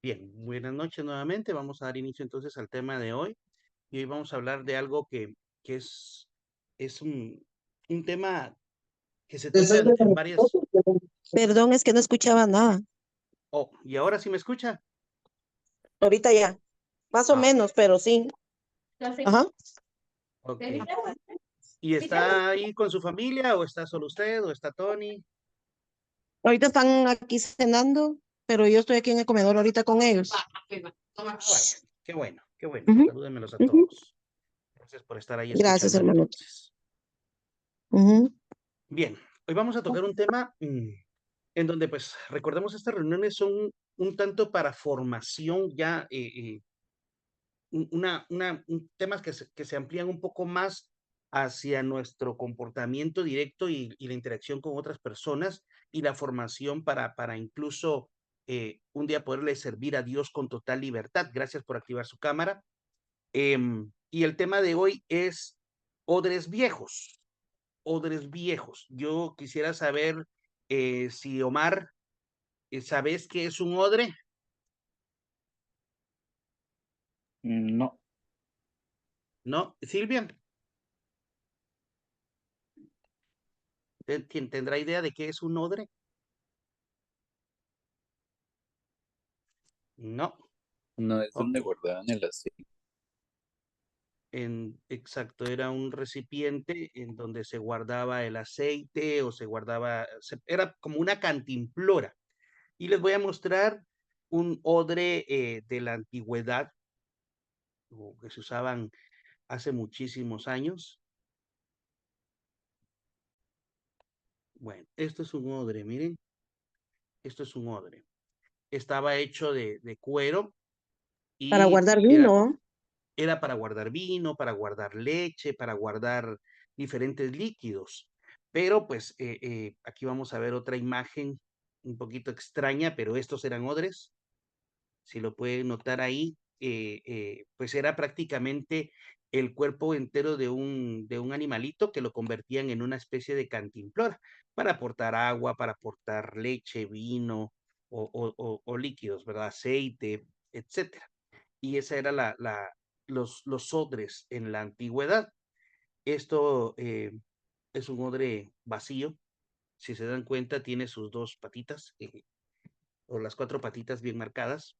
Bien, buenas noches nuevamente. Vamos a dar inicio entonces al tema de hoy. Y hoy vamos a hablar de algo que es un tema que se toca en varias... Perdón, es que no escuchaba nada. Oh, ¿y ahora sí me escucha? Ahorita ya, más o Ah, menos, pero sí. Ajá. ok. ¿Y está ahí con su familia o está solo usted o está Tony? Ahorita están aquí cenando, pero yo estoy aquí en el comedor ahorita con ellos. Ah, vaya, qué bueno, qué bueno. Ujú, Salúdenmelos a ujú. todos. Gracias por estar ahí Gracias, escuchando hermano. entonces. Ujú. Bien, hoy vamos a tocar un tema en donde pues recordemos estas reuniones son un tanto para formación ya temas que se amplían un poco más hacia nuestro comportamiento directo y la interacción con otras personas y la formación para incluso un día poderle servir a Dios con total libertad. Gracias por activar su cámara. Y el tema de hoy es odres viejos, odres viejos. Yo quisiera saber si Omar, ¿sabes qué es un odre? No, ¿No? Silvia, ¿tendrá idea de qué es un odre? No. no es Ok. donde guardaban el aceite. Exacto, era un recipiente en donde se guardaba el aceite o se guardaba, era como una cantimplora. Y les voy a mostrar un odre de la antigüedad o que se usaban hace muchísimos años. Bueno, esto es un odre, miren, esto es un odre. Estaba hecho de cuero Para y guardar vino. era para guardar vino, para guardar leche, para guardar diferentes líquidos. Pero pues aquí vamos a ver otra imagen un poquito extraña, pero estos eran odres, si lo pueden notar ahí, pues era prácticamente el cuerpo entero de un animalito que lo convertían en una especie de cantimplora para aportar agua, para aportar leche, vino o líquidos, ¿verdad? Aceite, etcétera. Y esa era los odres en la antigüedad. Esto es un odre vacío. Si se dan cuenta, tiene sus dos patitas o las cuatro patitas bien marcadas.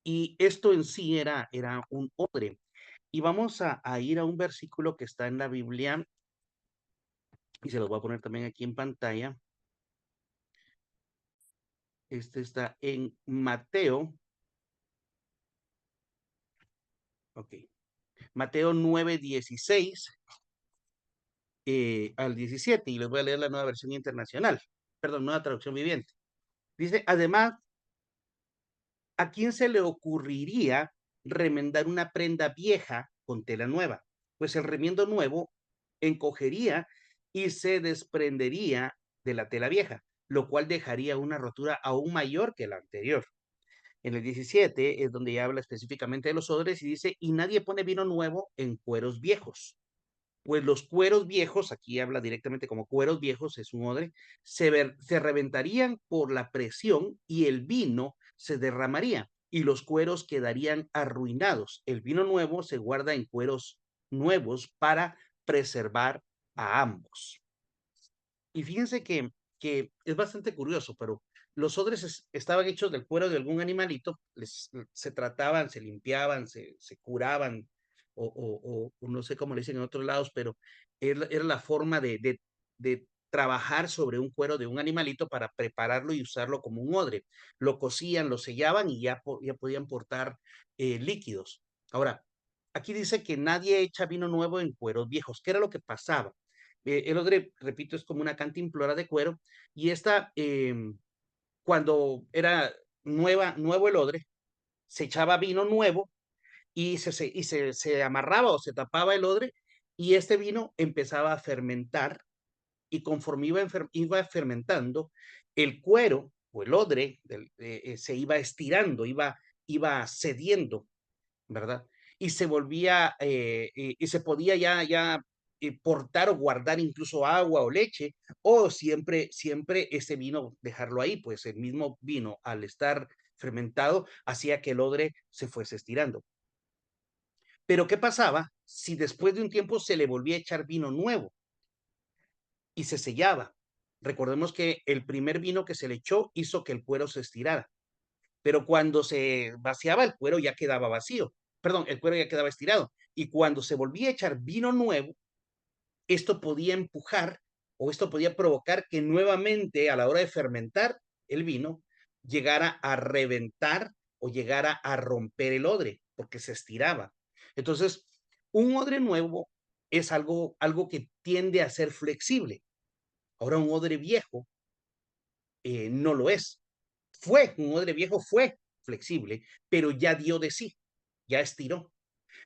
Y esto en sí era un odre. Y vamos a ir a un versículo que está en la Biblia y se los voy a poner también aquí en pantalla. Este está en Mateo, ok, Mateo 9:16 al 17 y les voy a leer la nueva versión internacional, perdón, nueva traducción viviente. Dice, además, ¿a quién se le ocurriría remendar una prenda vieja con tela nueva? Pues el remiendo nuevo encogería y se desprendería de la tela vieja, lo cual dejaría una rotura aún mayor que la anterior. En el 17 es donde ya habla específicamente de los odres y dice, y nadie pone vino nuevo en cueros viejos. Pues los cueros viejos, aquí habla directamente como cueros viejos, es un odre, se reventarían por la presión y el vino se derramaría y los cueros quedarían arruinados. El vino nuevo se guarda en cueros nuevos para preservar a ambos. Y fíjense que es bastante curioso, pero los odres estaban hechos del cuero de algún animalito, se trataban, se limpiaban, se curaban, o no sé cómo le dicen en otros lados, pero era la forma de trabajar sobre un cuero de un animalito para prepararlo y usarlo como un odre. Lo cosían, lo sellaban y ya podían portar líquidos. Ahora, aquí dice que nadie echa vino nuevo en cueros viejos. ¿Qué era lo que pasaba? El odre, repito, es como una cantimplora de cuero y esta, cuando era nuevo el odre, se echaba vino nuevo y se amarraba o se tapaba el odre y este vino empezaba a fermentar y conforme iba fermentando, el cuero o el odre se iba estirando, iba cediendo, ¿verdad? Y se volvía, y se podía ya portar o guardar incluso agua o leche, o siempre ese vino dejarlo ahí, pues el mismo vino al estar fermentado hacía que el odre se fuese estirando. Pero ¿qué pasaba si después de un tiempo se le volvía a echar vino nuevo y se sellaba? Recordemos que el primer vino que se le echó hizo que el cuero se estirara, pero cuando se vaciaba el cuero ya quedaba vacío. Perdón, el cuero ya quedaba estirado. Y cuando se volvía a echar vino nuevo, esto podía empujar o esto podía provocar que nuevamente a la hora de fermentar el vino llegara a reventar o llegara a romper el odre porque se estiraba. Entonces, un odre nuevo es algo que tiende a ser flexible. Ahora un odre viejo no lo es. Un odre viejo fue flexible, pero ya dio de sí, ya estiró.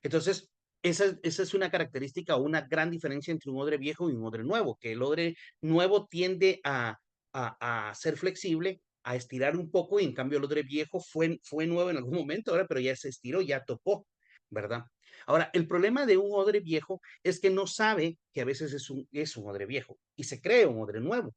Entonces, esa es una característica o una gran diferencia entre un odre viejo y un odre nuevo, que el odre nuevo tiende a ser flexible, a estirar un poco, y en cambio el odre viejo fue nuevo en algún momento, ahora, pero ya se estiró, ya topó, ¿verdad? Ahora, el problema de un odre viejo es que no sabe que a veces es un odre viejo y se cree un odre nuevo.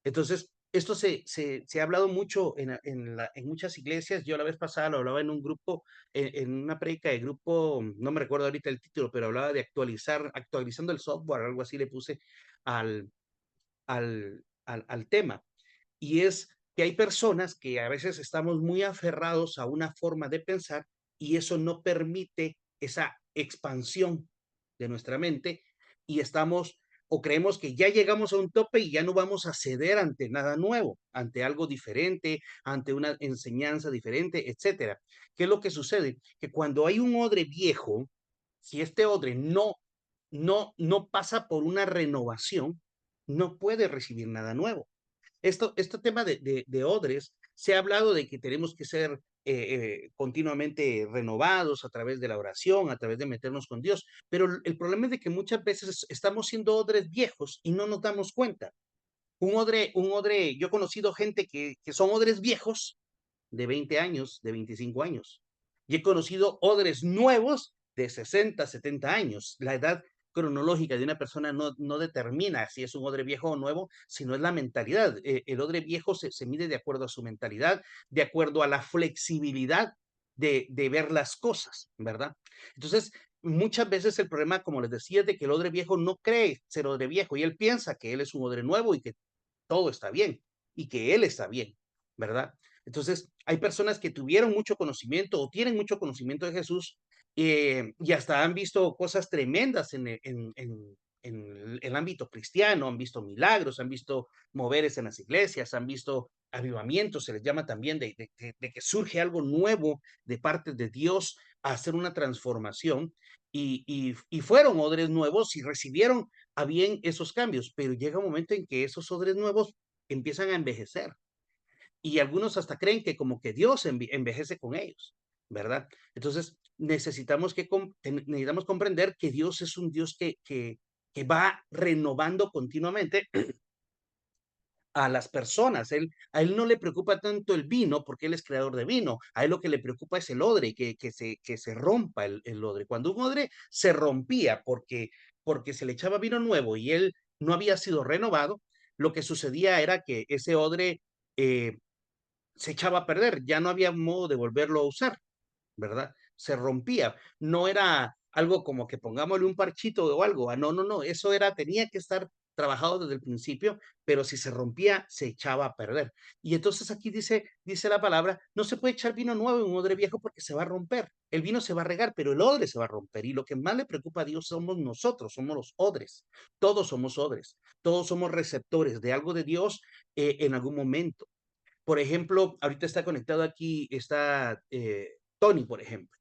Entonces, esto se ha hablado mucho en muchas iglesias. Yo la vez pasada lo hablaba en un grupo, en una prédica de grupo, no me recuerdo ahorita el título, pero hablaba de actualizando el software, algo así le puse al, al tema. Y es que hay personas que a veces estamos muy aferrados a una forma de pensar y eso no permite esa expansión de nuestra mente y estamos o creemos que ya llegamos a un tope y ya no vamos a ceder ante nada nuevo, ante algo diferente, ante una enseñanza diferente, etcétera. ¿Qué es lo que sucede? Que cuando hay un odre viejo, si este odre no pasa por una renovación, no puede recibir nada nuevo. Este tema de odres, se ha hablado de que tenemos que ser continuamente renovados a través de la oración, a través de meternos con Dios, pero el problema es de que muchas veces estamos siendo odres viejos y no nos damos cuenta. Yo he conocido gente que son odres viejos de 20 años, de 25 años. Y he conocido odres nuevos de 60, 70 años. La edad cronológica de una persona no determina si es un odre viejo o nuevo, sino es la mentalidad. El odre viejo se mide de acuerdo a su mentalidad, de acuerdo a la flexibilidad de ver las cosas, ¿verdad? Entonces, muchas veces el problema, como les decía, es de que el odre viejo no cree ser odre viejo y él piensa que él es un odre nuevo y que todo está bien y que él está bien, ¿verdad? Entonces, hay personas que tuvieron mucho conocimiento o tienen mucho conocimiento de Jesús y hasta han visto cosas tremendas en el ámbito cristiano, han visto milagros, han visto moveres en las iglesias, han visto avivamientos, se les llama también de que surge algo nuevo de parte de Dios a hacer una transformación y fueron odres nuevos y recibieron a bien esos cambios, pero llega un momento en que esos odres nuevos empiezan a envejecer y algunos hasta creen que como que Dios envejece con ellos, ¿verdad? Entonces necesitamos comprender que Dios es un Dios que va renovando continuamente a las personas. A él no le preocupa tanto el vino porque él es creador de vino. A él lo que le preocupa es el odre, que se rompa el odre. Cuando un odre se rompía porque se le echaba vino nuevo y él no había sido renovado, lo que sucedía era que ese odre eh, se echaba a perder, ya no había modo de volverlo a usar, ¿verdad? Se rompía, no era algo como que pongámosle un parchito o algo, no, eso tenía que estar trabajado desde el principio, pero si se rompía, se echaba a perder. Y entonces aquí dice la palabra, no se puede echar vino nuevo en un odre viejo porque se va a romper. El vino se va a regar, pero el odre se va a romper. Y lo que más le preocupa a Dios somos nosotros, somos los odres. Todos somos odres, todos somos receptores de algo de Dios en algún momento. Por ejemplo, ahorita está conectado aquí, está Tony, por ejemplo.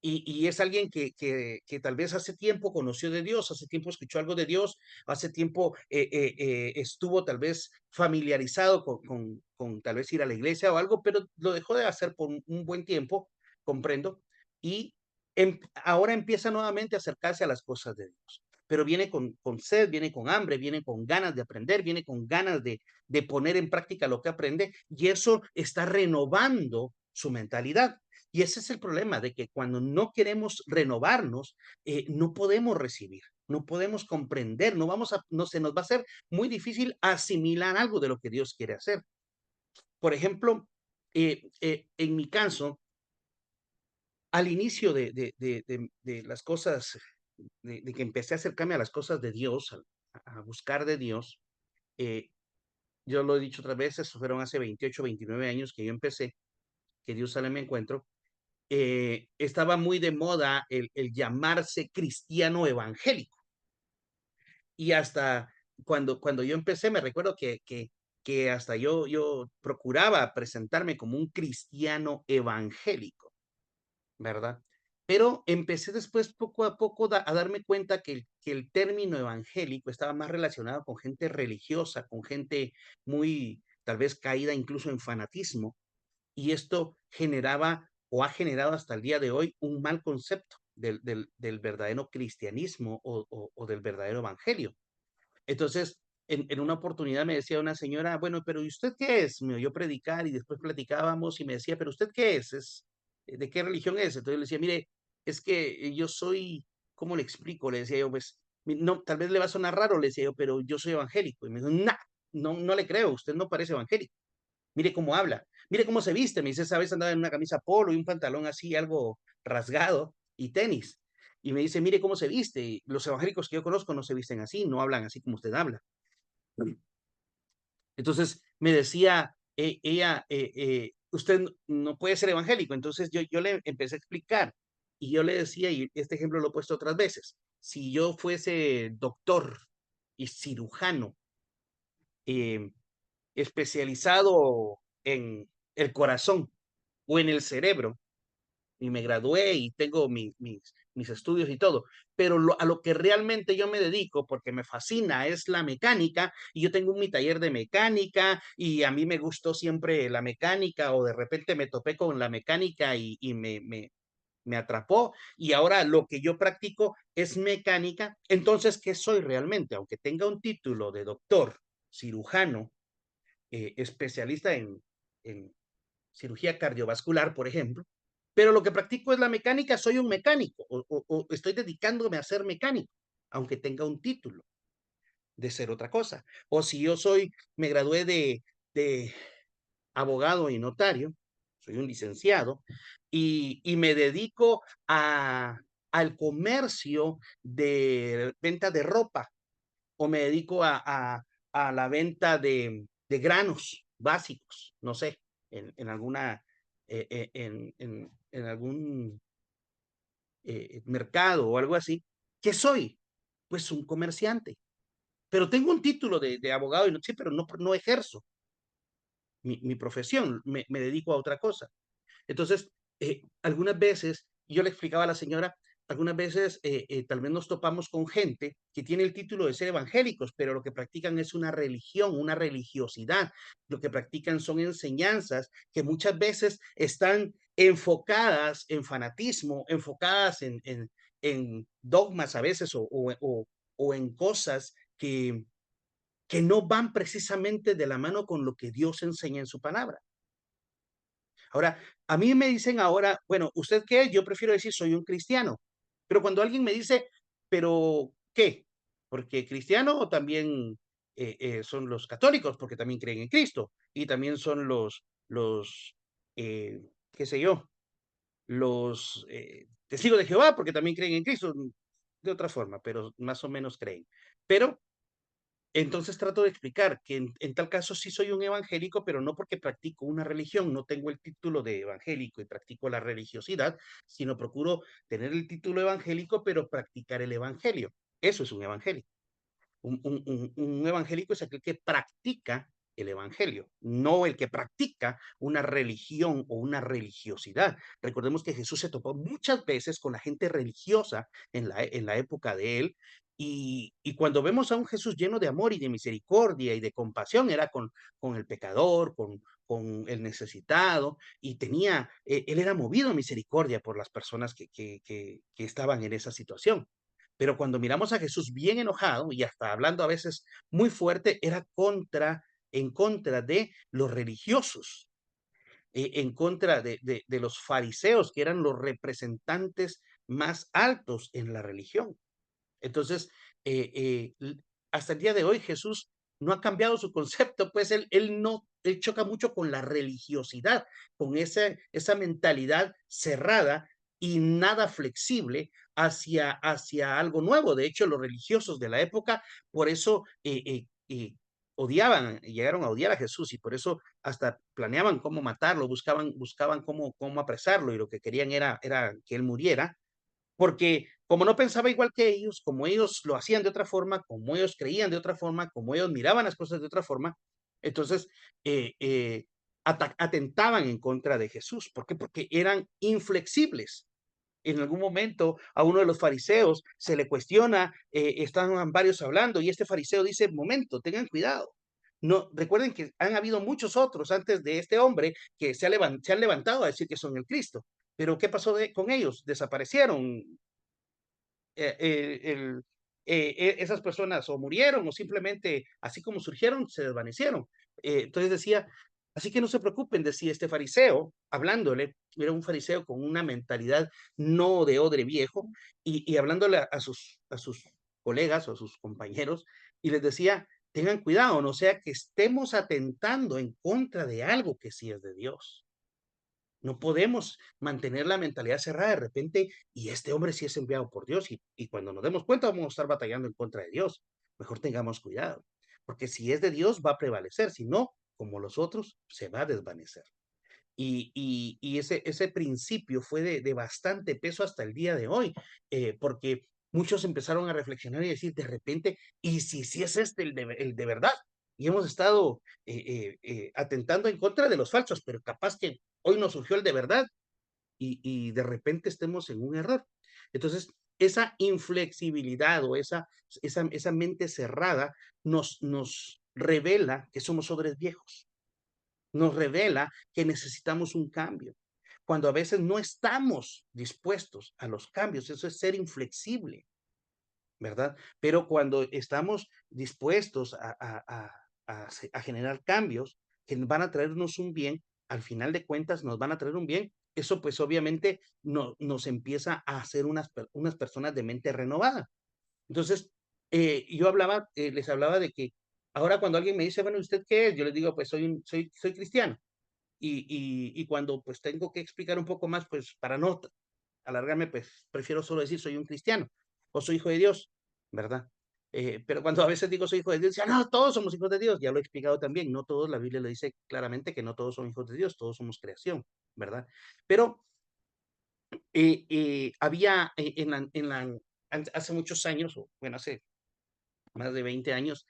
Y es alguien que tal vez hace tiempo conoció de Dios, hace tiempo escuchó algo de Dios, hace tiempo estuvo tal vez familiarizado con tal vez ir a la iglesia o algo, pero lo dejó de hacer por un buen tiempo, comprendo, y ahora empieza nuevamente a acercarse a las cosas de Dios. Pero viene con sed, viene con hambre, viene con ganas de aprender, viene con ganas de poner en práctica lo que aprende, y eso está renovando su mentalidad. Y ese es el problema, de que cuando no queremos renovarnos, no podemos recibir, no podemos comprender, no se nos va a hacer muy difícil asimilar algo de lo que Dios quiere hacer. Por ejemplo, En mi caso, al inicio de las cosas, de que empecé a acercarme a las cosas de Dios, a buscar de Dios, eh, yo lo he dicho otras veces, fueron hace 28, 29 años que yo empecé, que Dios sale a mi encuentro. Estaba muy de moda el llamarse cristiano evangélico. Y hasta cuando yo empecé, me recuerdo que hasta yo procuraba presentarme como un cristiano evangélico, ¿verdad? Pero empecé después poco a poco a darme cuenta que el término evangélico estaba más relacionado con gente religiosa, con gente muy, tal vez caída incluso en fanatismo, y esto generaba o ha generado hasta el día de hoy un mal concepto del verdadero cristianismo o del verdadero evangelio. Entonces, en una oportunidad me decía una señora, bueno, pero ¿y usted qué es? Me oyó predicar y después platicábamos y me decía, pero ¿usted qué es? ¿De qué religión es? Entonces yo le decía, mire, es que yo soy, ¿cómo le explico? Le decía yo, pues, no, tal vez le va a sonar raro, le decía yo, pero yo soy evangélico. Y me dijo, nah, no le creo, usted no parece evangélico. Mire cómo habla, mire cómo se viste. Me dice, esa vez andaba en una camisa polo y un pantalón así, algo rasgado y tenis. Y me dice, mire cómo se viste. Los evangélicos que yo conozco no se visten así, no hablan así como usted habla. Entonces me decía ella, usted no puede ser evangélico. Entonces yo le empecé a explicar y yo le decía, y este ejemplo lo he puesto otras veces, si yo fuese doctor y cirujano especializado en el corazón o en el cerebro, y me gradué y tengo mis estudios y todo, pero a lo que realmente yo me dedico, porque me fascina, es la mecánica, y yo tengo mi taller de mecánica, y a mí me gustó siempre la mecánica, o de repente me topé con la mecánica y me atrapó, y ahora lo que yo practico es mecánica. Entonces, ¿qué soy realmente? Aunque tenga un título de doctor, cirujano, especialista en cirugía cardiovascular, por ejemplo, pero lo que practico es la mecánica, soy un mecánico o estoy dedicándome a ser mecánico, aunque tenga un título de ser otra cosa. O si yo me gradué de abogado y notario, soy un licenciado, y me dedico al comercio de venta de ropa, o me dedico a la venta de granos básicos, no sé, en alguna, en algún mercado o algo así. ¿Qué soy? Pues un comerciante. Pero tengo un título de abogado y no, sí, pero no ejerzo mi profesión, me dedico a otra cosa. Entonces, algunas veces, yo le explicaba a la señora, algunas veces tal vez nos topamos con gente que tiene el título de ser evangélicos, pero lo que practican es una religión, una religiosidad. Lo que practican son enseñanzas que muchas veces están enfocadas en fanatismo, enfocadas en dogmas a veces o en cosas que no van precisamente de la mano con lo que Dios enseña en su palabra. Ahora, a mí me dicen ahora, bueno, ¿usted qué es? Yo prefiero decir soy un cristiano. Pero cuando alguien me dice, ¿pero qué? Porque cristiano también son los católicos, porque también creen en Cristo. Y también son eh, qué sé yo, los testigos de Jehová, porque también creen en Cristo. De otra forma, pero más o menos creen. Pero entonces trato de explicar que en tal caso sí soy un evangélico, pero no porque practico una religión, no tengo el título de evangélico y practico la religiosidad, sino procuro tener el título evangélico, pero practicar el evangelio. Eso es un evangélico. Un evangélico es aquel que practica el evangelio, no el que practica una religión o una religiosidad. Recordemos que Jesús se topó muchas veces con la gente religiosa en la época de él, y cuando vemos a un Jesús lleno de amor y de misericordia y de compasión, era con el pecador, con el necesitado, y él era movido a misericordia por las personas que estaban en esa situación. Pero cuando miramos a Jesús bien enojado y hasta hablando a veces muy fuerte, era en contra de los religiosos, en contra de los fariseos, que eran los representantes más altos en la religión. Entonces, hasta el día de hoy Jesús no ha cambiado su concepto, pues él choca mucho con la religiosidad, con esa mentalidad cerrada y nada flexible hacia algo nuevo. De hecho, los religiosos de la época, por eso odiaban, llegaron a odiar a Jesús y por eso hasta planeaban cómo matarlo, buscaban cómo apresarlo y lo que querían era que él muriera, porque como no pensaba igual que ellos, como ellos lo hacían de otra forma, como ellos creían de otra forma, como ellos miraban las cosas de otra forma, entonces atentaban en contra de Jesús. ¿Por qué? Porque eran inflexibles. En algún momento a uno de los fariseos se le cuestiona, están varios hablando y este fariseo dice, momento, tengan cuidado. No, recuerden que han habido muchos otros antes de este hombre que se han levantado a decir que son el Cristo. Pero ¿qué pasó con ellos? Desaparecieron. Esas personas o murieron o simplemente así como surgieron, se desvanecieron. Entonces decía, así que no se preocupen, decía este fariseo, hablándole, era un fariseo con una mentalidad no de odre viejo, y hablándole a sus colegas o a sus compañeros, y les decía, tengan cuidado, no sea que estemos atentando en contra de algo que sí es de Dios. No podemos mantener la mentalidad cerrada de repente, y este hombre sí es enviado por Dios, y cuando nos demos cuenta vamos a estar batallando en contra de Dios. Mejor tengamos cuidado, porque si es de Dios va a prevalecer, si no, como los otros, se va a desvanecer. Y ese principio fue de bastante peso hasta el día de hoy, porque muchos empezaron a reflexionar y decir, de repente, ¿y si es este el de verdad? Y hemos estado atentando en contra de los falsos, pero capaz que hoy nos surgió el de verdad y de repente estemos en un error. Entonces, esa inflexibilidad o esa mente cerrada nos revela que somos odres viejos, nos revela que necesitamos un cambio. Cuando a veces no estamos dispuestos a los cambios, eso es ser inflexible, ¿verdad? Pero cuando estamos dispuestos a generar cambios que van a traernos un bien, al final de cuentas nos van a traer un bien, eso pues obviamente nos empieza a hacer unas personas de mente renovada. Entonces, les hablaba de que ahora cuando alguien me dice, bueno, ¿usted qué es? Yo les digo, pues soy cristiano. Y cuando pues tengo que explicar un poco más, pues para no alargarme, pues prefiero solo decir soy un cristiano o soy hijo de Dios, ¿verdad? Pero cuando a veces digo soy hijo de Dios, ya no, todos somos hijos de Dios, ya lo he explicado también, no todos, la Biblia le dice claramente que no todos son hijos de Dios, todos somos creación, ¿verdad? Pero había hace muchos años, o bueno, hace más de 20 años,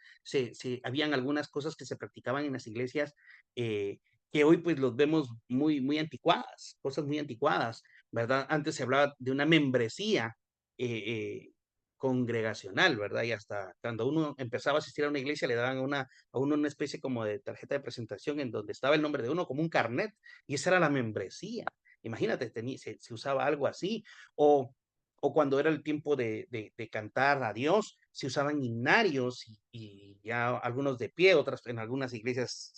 habían algunas cosas que se practicaban en las iglesias que hoy pues los vemos muy anticuadas, cosas muy anticuadas, ¿verdad? Antes se hablaba de una membresía eh, eh, congregacional, ¿verdad? Y hasta cuando uno empezaba a asistir a una iglesia le daban a uno una especie como de tarjeta de presentación en donde estaba el nombre de uno como un carnet y esa era la membresía. Imagínate, se usaba algo así o cuando era el tiempo de cantar a Dios, se usaban himnarios y ya algunos de pie, otras en algunas iglesias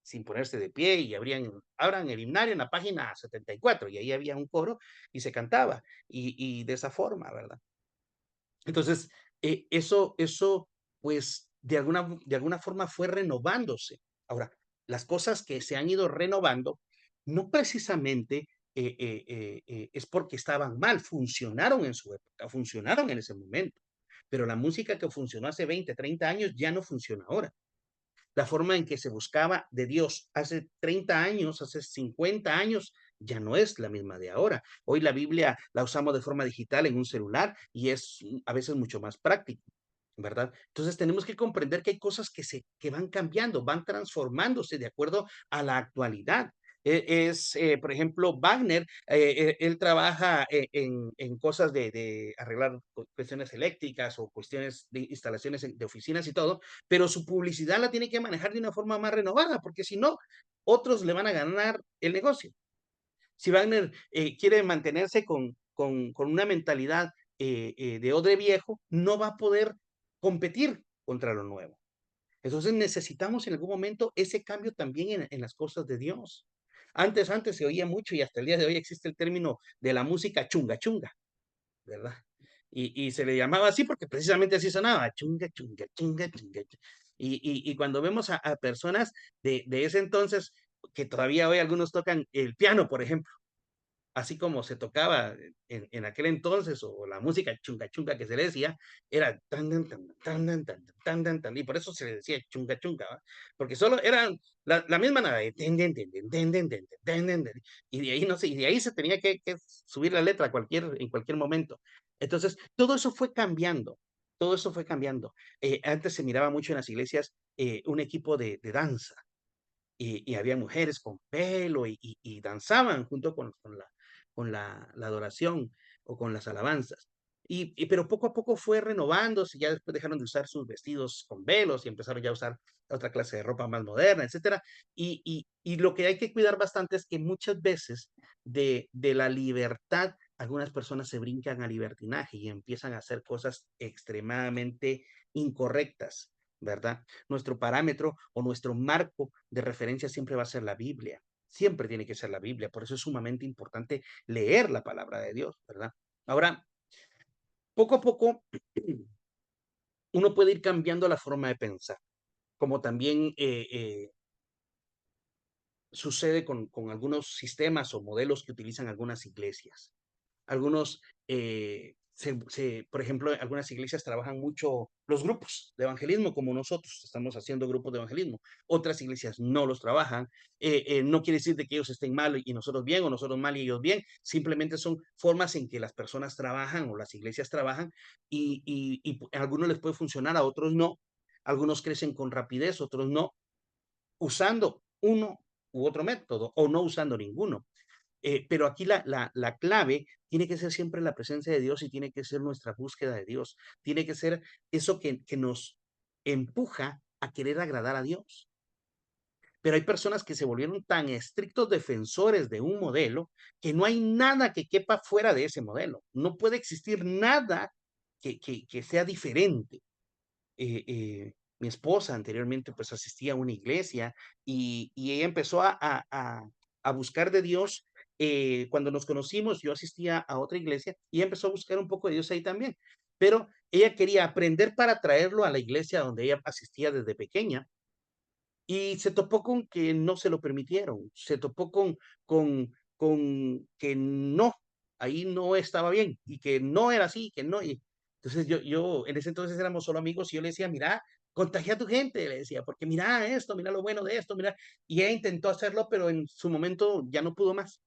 sin ponerse de pie y abran el himnario en la página 74 y ahí había un coro y se cantaba y de esa forma, ¿verdad? Entonces, eso pues de alguna forma fue renovándose. Ahora, las cosas que se han ido renovando, no precisamente es porque estaban mal, funcionaron en su época, funcionaron en ese momento, pero la música que funcionó hace 20, 30 años ya no funciona ahora. La forma en que se buscaba de Dios hace 30 años, hace 50 años, ya no es la misma de ahora. Hoy la Biblia la usamos de forma digital en un celular y es a veces mucho más práctico, ¿verdad? Entonces tenemos que comprender que hay cosas que van cambiando, van transformándose de acuerdo a la actualidad. Por ejemplo, Wagner, él trabaja en cosas de arreglar cuestiones eléctricas o cuestiones de instalaciones de oficinas y todo, pero su publicidad la tiene que manejar de una forma más renovada, porque si no, otros le van a ganar el negocio. Si Wagner quiere mantenerse con una mentalidad de odre viejo, no va a poder competir contra lo nuevo. Entonces necesitamos en algún momento ese cambio también en las cosas de Dios. Antes se oía mucho y hasta el día de hoy existe el término de la música chunga chunga, ¿verdad? Y se le llamaba así porque precisamente así sonaba, chunga chunga chunga chunga. Y cuando vemos a personas de ese entonces, que todavía hoy algunos tocan el piano, por ejemplo, así como se tocaba en aquel entonces, o la música chunga chunga que se le decía, era tan tan tan tan tan tan tan tan tan, y por eso se le decía chunga chunga, ¿va? Porque solo eran la misma nada de ten ten ten ten ten ten ten ten ten ten, y de ahí no sé, y de ahí se tenía que subir la letra en cualquier momento. Entonces, todo eso fue cambiando, todo eso fue cambiando. Antes se miraba mucho en las iglesias un equipo de danza, y había mujeres con pelo y danzaban junto con la adoración o con las alabanzas. Pero poco a poco fue renovándose, ya después dejaron de usar sus vestidos con velos y empezaron ya a usar otra clase de ropa más moderna, etcétera. Y lo que hay que cuidar bastante es que muchas veces de la libertad, algunas personas se brincan al libertinaje y empiezan a hacer cosas extremadamente incorrectas, ¿verdad? Nuestro parámetro o nuestro marco de referencia siempre va a ser la Biblia. Siempre tiene que ser la Biblia. Por eso es sumamente importante leer la palabra de Dios, ¿verdad? Ahora, poco a poco, uno puede ir cambiando la forma de pensar, como también sucede con algunos sistemas o modelos que utilizan algunas iglesias. Algunos, por ejemplo, algunas iglesias trabajan mucho los grupos de evangelismo, como nosotros estamos haciendo grupos de evangelismo. Otras iglesias no los trabajan. No quiere decir de que ellos estén mal y nosotros bien, o nosotros mal y ellos bien. Simplemente son formas en que las personas trabajan o las iglesias trabajan, y a algunos les puede funcionar, a otros no. Algunos crecen con rapidez, otros no, usando uno u otro método o no usando ninguno. Pero aquí la clave tiene que ser siempre la presencia de Dios, y tiene que ser nuestra búsqueda de Dios. Tiene que ser eso que nos empuja a querer agradar a Dios. Pero hay personas que se volvieron tan estrictos defensores de un modelo que no hay nada que quepa fuera de ese modelo. No puede existir nada que sea diferente. Mi esposa anteriormente pues asistía a una iglesia, y ella empezó a buscar de Dios. Cuando nos conocimos, yo asistía a otra iglesia y ella empezó a buscar un poco de Dios ahí también, pero ella quería aprender para traerlo a la iglesia donde ella asistía desde pequeña, y se topó con que no se lo permitieron, se topó con que no, ahí no estaba bien, y que no era así, que no. Y entonces yo en ese entonces éramos solo amigos, y yo le decía, mira, contagia a tu gente, le decía, porque mira esto, mira lo bueno de esto, mira. Y ella intentó hacerlo, pero en su momento ya no pudo más.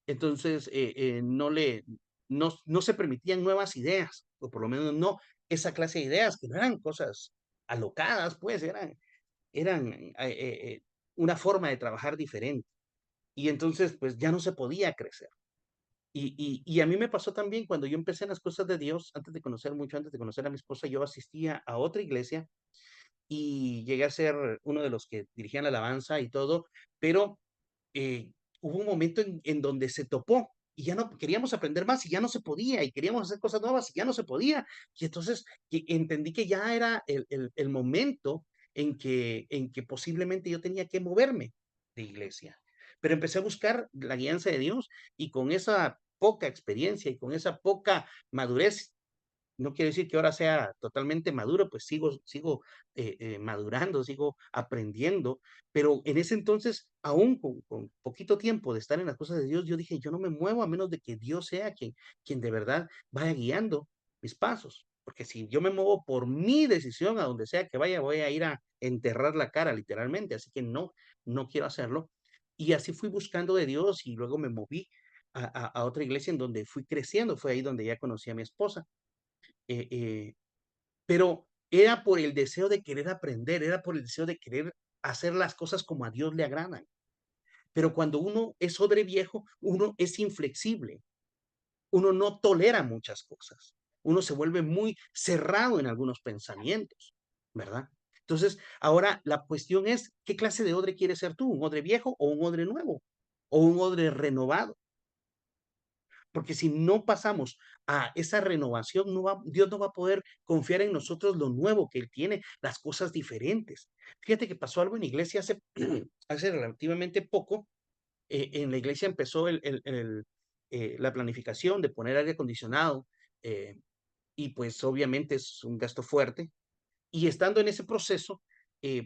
Entonces no se permitían nuevas ideas, o por lo menos no esa clase de ideas, que no eran cosas alocadas, pues eran una forma de trabajar diferente. Y entonces, pues ya no se podía crecer. Y a mí me pasó también cuando yo empecé en las cosas de Dios, antes de conocer a mi esposa, yo asistía a otra iglesia y llegué a ser uno de los que dirigían la alabanza y todo, pero eh, hubo un momento en donde se topó y ya no queríamos aprender más y ya no se podía, y queríamos hacer cosas nuevas y ya no se podía. Y entonces entendí que ya era el momento en que posiblemente yo tenía que moverme de iglesia. Pero empecé a buscar la guianza de Dios, y con esa poca experiencia y con esa poca madurez, no quiere decir que ahora sea totalmente maduro, pues sigo madurando, sigo aprendiendo, pero en ese entonces, aún con poquito tiempo de estar en las cosas de Dios, yo dije, yo no me muevo a menos de que Dios sea quien de verdad vaya guiando mis pasos, porque si yo me muevo por mi decisión, a donde sea que vaya, voy a ir a enterrar la cara literalmente, así que no quiero hacerlo. Y así fui buscando de Dios, y luego me moví a otra iglesia en donde fui creciendo. Fue ahí donde ya conocí a mi esposa. eh, eh, pero era por el deseo de querer aprender, era por el deseo de querer hacer las cosas como a Dios le agradan. Pero cuando uno es odre viejo, uno es inflexible, uno no tolera muchas cosas, uno se vuelve muy cerrado en algunos pensamientos, ¿verdad? Entonces, ahora la cuestión es, ¿qué clase de odre quieres ser tú? ¿Un odre viejo o un odre nuevo? ¿O un odre renovado? Porque si no pasamos a esa renovación, Dios no va a poder confiar en nosotros lo nuevo que Él tiene, las cosas diferentes. Fíjate que pasó algo en la iglesia hace relativamente poco. En la iglesia empezó la planificación de poner aire acondicionado, y pues obviamente es un gasto fuerte. Y estando en ese proceso,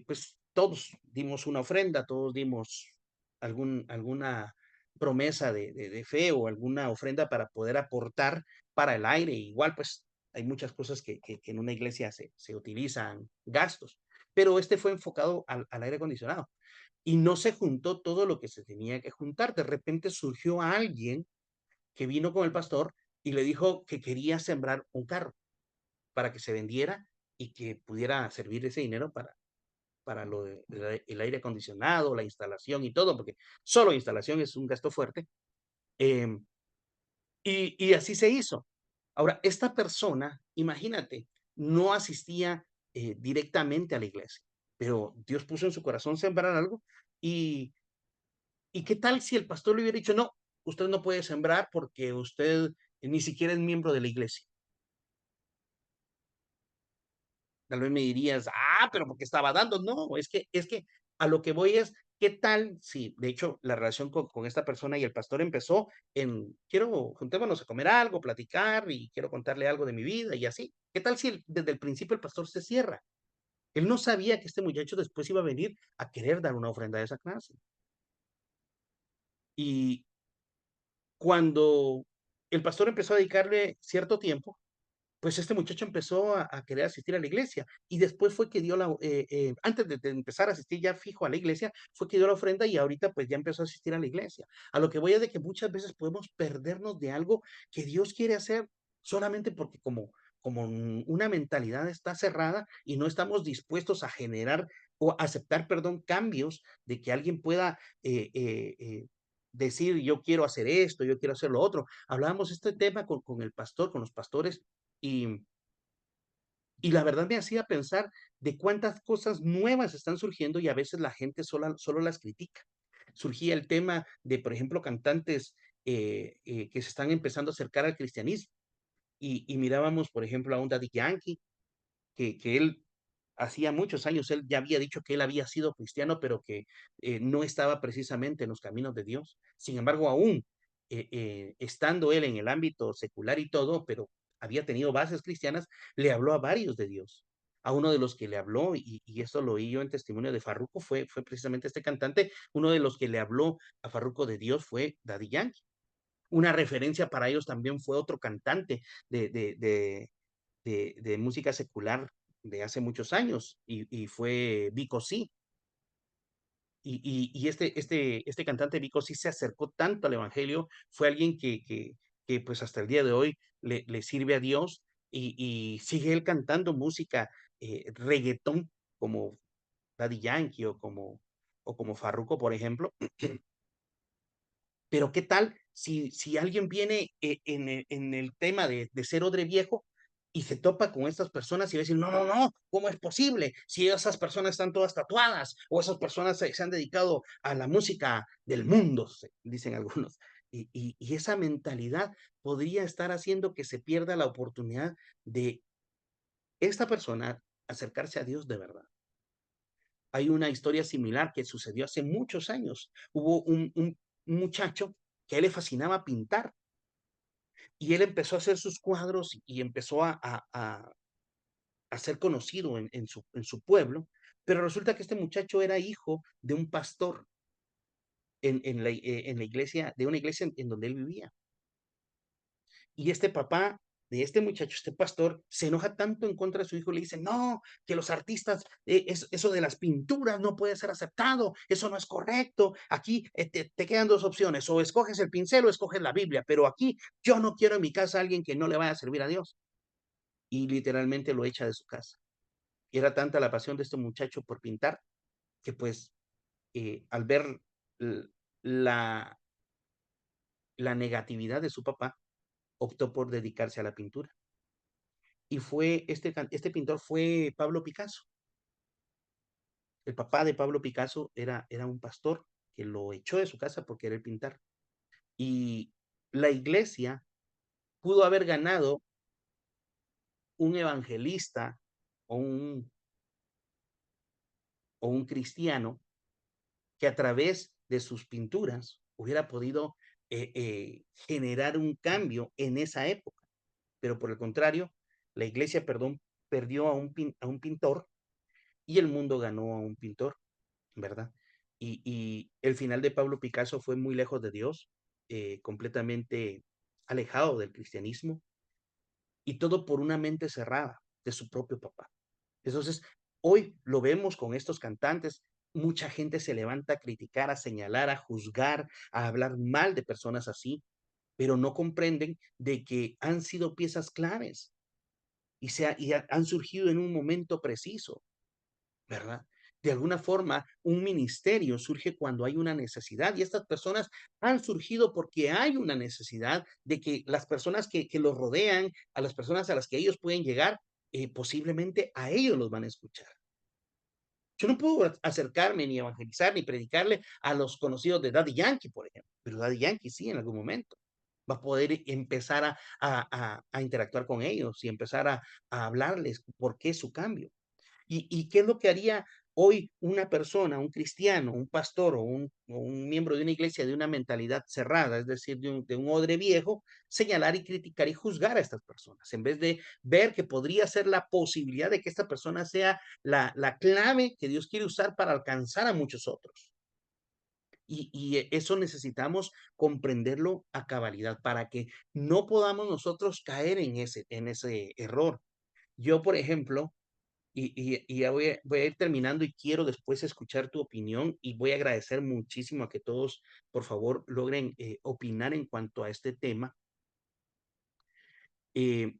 pues todos dimos una ofrenda, todos dimos alguna promesa de fe o alguna ofrenda para poder aportar para el aire. Igual, pues hay muchas cosas que en una iglesia se utilizan gastos, pero este fue enfocado al aire acondicionado y no se juntó todo lo que se tenía que juntar. De repente surgió alguien que vino con el pastor y le dijo que quería sembrar un carro para que se vendiera y que pudiera servir ese dinero para el aire acondicionado, la instalación y todo, porque solo instalación es un gasto fuerte. em, y así se hizo. Ahora, esta persona, imagínate, no asistía directamente a la iglesia, pero Dios puso en su corazón sembrar algo. Y, ¿Y qué tal si el pastor le hubiera dicho, no, usted no puede sembrar porque usted ni siquiera es miembro de la iglesia? Tal vez me dirías, pero porque estaba dando. No, es que a lo que voy es, ¿qué tal si, de hecho, la relación con esta persona y el pastor empezó en, quiero, juntémonos a comer algo, platicar y quiero contarle algo de mi vida y así? ¿Qué tal si desde el principio el pastor se cierra? Él no sabía que este muchacho después iba a venir a querer dar una ofrenda de esa clase. Y cuando el pastor empezó a dedicarle cierto tiempo, pues este muchacho empezó a querer asistir a la iglesia y después fue que dio antes de empezar a asistir ya fijo a la iglesia, fue que dio la ofrenda y ahorita pues ya empezó a asistir a la iglesia. A lo que voy es de que muchas veces podemos perdernos de algo que Dios quiere hacer solamente porque como una mentalidad está cerrada y no estamos dispuestos a generar o aceptar, perdón, cambios de que alguien pueda decir yo quiero hacer esto, yo quiero hacer lo otro. Hablábamos este tema con el pastor, con los pastores y, y la verdad me hacía pensar de cuántas cosas nuevas están surgiendo y a veces la gente solo las critica. Surgía el tema de, por ejemplo, cantantes que se están empezando a acercar al cristianismo. Y mirábamos, por ejemplo, a un Daddy Yankee, que él hacía muchos años, él ya había dicho que él había sido cristiano, pero que no estaba precisamente en los caminos de Dios. Sin embargo, aún estando él en el ámbito secular y todo, pero había tenido bases cristianas, le habló a varios de Dios. A uno de los que le habló, y esto lo oí yo en testimonio de Farruko, fue precisamente este cantante, uno de los que le habló a Farruko de Dios fue Daddy Yankee. Una referencia para ellos también fue otro cantante de música secular de hace muchos años y fue Vico Sí. Y este cantante Vico Sí se acercó tanto al evangelio, fue alguien que pues hasta el día de hoy le sirve a Dios y sigue él cantando música reggaetón como Daddy Yankee o como Farruko, por ejemplo. Pero ¿qué tal si alguien viene en el tema de ser odre viejo y se topa con estas personas y va a decir, no, no, no, ¿cómo es posible? Si esas personas están todas tatuadas o esas personas se han dedicado a la música del mundo, dicen algunos. Y esa mentalidad podría estar haciendo que se pierda la oportunidad de esta persona acercarse a Dios de verdad. Hay una historia similar que sucedió hace muchos años. Hubo un muchacho que a él le fascinaba pintar y él empezó a hacer sus cuadros y empezó a ser conocido en su pueblo, pero resulta que este muchacho era hijo de un pastor en la iglesia, de una iglesia en donde él vivía. Y este papá de este muchacho, este pastor, se enoja tanto en contra de su hijo, le dice, no, que los artistas, eso de las pinturas no puede ser aceptado, eso no es correcto, aquí te quedan dos opciones, o escoges el pincel o escoges la Biblia, pero aquí yo no quiero en mi casa a alguien que no le vaya a servir a Dios. Y literalmente lo echa de su casa. Y era tanta la pasión de este muchacho por pintar, que pues al ver la, la negatividad de su papá, optó por dedicarse a la pintura. Y este pintor fue Pablo Picasso. El papá de Pablo Picasso era un pastor que lo echó de su casa por querer pintar. Y la iglesia pudo haber ganado un evangelista o un cristiano que a través de sus pinturas hubiera podido generar un cambio en esa época. Pero por el contrario, la iglesia, perdón, perdió a un pintor y el mundo ganó a un pintor, ¿verdad? Y el final de Pablo Picasso fue muy lejos de Dios, completamente alejado del cristianismo, y todo por una mente cerrada de su propio papá. Entonces, hoy lo vemos con estos cantantes, mucha gente se levanta a criticar, a señalar, a juzgar, a hablar mal de personas así, pero no comprenden de que han sido piezas claves han surgido en un momento preciso, ¿verdad? De alguna forma, un ministerio surge cuando hay una necesidad y estas personas han surgido porque hay una necesidad de que las personas que los rodean, a las personas a las que ellos pueden llegar, posiblemente a ellos los van a escuchar. Yo no puedo acercarme ni evangelizar ni predicarle a los conocidos de Daddy Yankee, por ejemplo, pero Daddy Yankee sí en algún momento va a poder empezar a interactuar con ellos y empezar a hablarles por qué su cambio. ¿Y qué es lo que haría hoy una persona, un cristiano, un pastor o un miembro de una iglesia de una mentalidad cerrada, es decir, de un odre viejo, señalar y criticar y juzgar a estas personas, en vez de ver que podría ser la posibilidad de que esta persona sea la clave que Dios quiere usar para alcanzar a muchos otros? Y eso necesitamos comprenderlo a cabalidad para que no podamos nosotros caer en ese error. Yo, por ejemplo, y ya voy a ir terminando y quiero después escuchar tu opinión y voy a agradecer muchísimo a que todos, por favor, logren opinar en cuanto a este tema. Eh,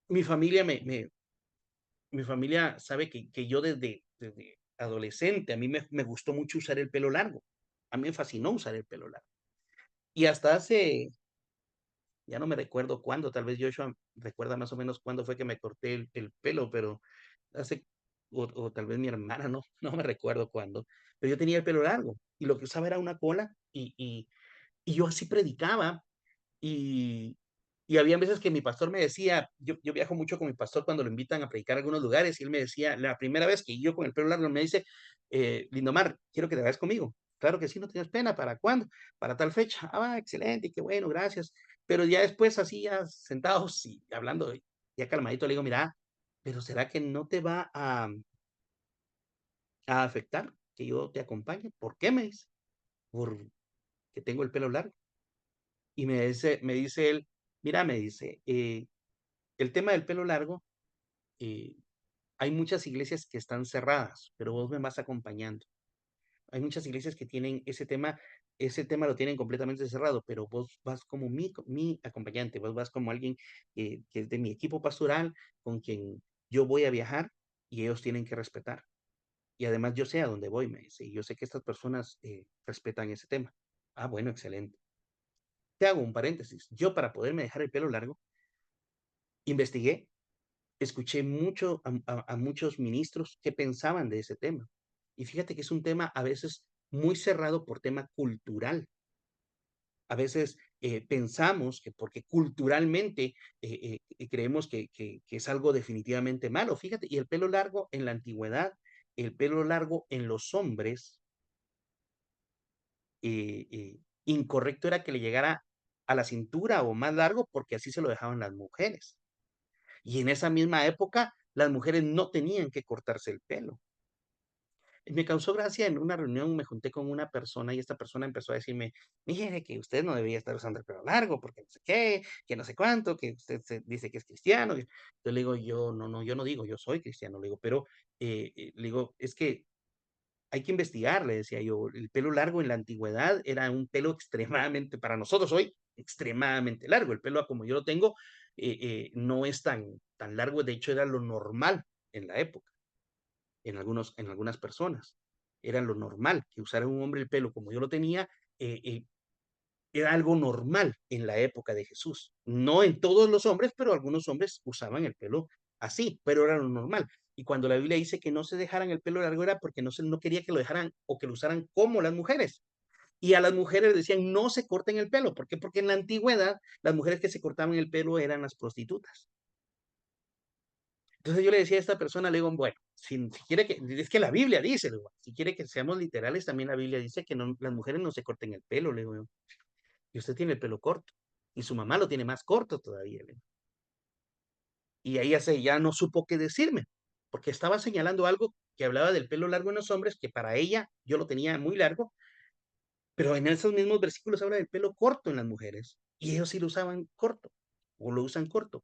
mi familia mi familia sabe que yo desde adolescente, a mí me gustó mucho usar el pelo largo. A mí me fascinó usar el pelo largo. Y hasta hace, ya no me recuerdo cuándo, tal vez Joshua recuerda más o menos cuándo fue que me corté el pelo, pero hace, o tal vez mi hermana, no, no me recuerdo cuándo, pero yo tenía el pelo largo y lo que usaba era una cola y yo así predicaba y, y había veces que mi pastor me decía, yo viajo mucho con mi pastor cuando lo invitan a predicar a algunos lugares y él me decía, la primera vez que yo con el pelo largo me dice, Lindomar, quiero que te vayas conmigo. Claro que sí, no tienes pena, ¿para cuándo? Para tal fecha. Ah, excelente, qué bueno, gracias. Pero ya después, así ya sentados y hablando, ya calmadito, le digo, mira, pero ¿será que no te va a afectar que yo te acompañe? ¿Por qué me dice? Porque tengo el pelo largo. Y me dice él, mira, me dice, el tema del pelo largo, eh, hay muchas iglesias que están cerradas, pero vos me vas acompañando. Hay muchas iglesias que tienen ese tema lo tienen completamente cerrado, pero vos vas como mi acompañante, vos vas como alguien que es de mi equipo pastoral, con quien yo voy a viajar y ellos tienen que respetar. Y además yo sé a dónde voy, me dice, y yo sé que estas personas respetan ese tema. Ah, bueno, excelente. Te hago un paréntesis. Yo para poderme dejar el pelo largo, investigué, escuché mucho a muchos ministros que pensaban de ese tema. Y fíjate que es un tema a veces muy cerrado por tema cultural. A veces pensamos que porque culturalmente creemos que es algo definitivamente malo. Fíjate, y el pelo largo en la antigüedad, el pelo largo en los hombres, incorrecto era que le llegara a la cintura o más largo porque así se lo dejaban las mujeres. Y en esa misma época, las mujeres no tenían que cortarse el pelo. Me causó gracia en una reunión, me junté con una persona y esta persona empezó a decirme, mire que usted no debería estar usando el pelo largo porque no sé qué, que no sé cuánto, que usted dice que es cristiano. Yo le digo, yo no digo, yo soy cristiano, le digo, pero le digo, es que hay que investigar, le decía yo, el pelo largo en la antigüedad era un pelo extremadamente, para nosotros hoy, extremadamente largo. El pelo como yo lo tengo no es tan largo, de hecho era lo normal en la época, en algunas personas. Era lo normal, que usara un hombre el pelo como yo lo tenía, eh, eh, era algo normal en la época de Jesús. No en todos los hombres, pero algunos hombres usaban el pelo así, pero era lo normal. Y cuando la Biblia dice que no se dejaran el pelo largo era porque no quería que lo dejaran o que lo usaran como las mujeres. Y a las mujeres decían no se corten el pelo. ¿Por qué? Porque en la antigüedad las mujeres que se cortaban el pelo eran las prostitutas. Entonces yo le decía a esta persona, le digo, bueno, si quiere que, es que la Biblia dice, le digo, si quiere que seamos literales, también la Biblia dice que no, las mujeres no se corten el pelo, le digo, y usted tiene el pelo corto, y su mamá lo tiene más corto todavía, le digo. Y ella ya no supo qué decirme, porque estaba señalando algo que hablaba del pelo largo en los hombres, que para ella yo lo tenía muy largo, pero en esos mismos versículos habla del pelo corto en las mujeres, y ellos sí lo usaban corto, o lo usan corto.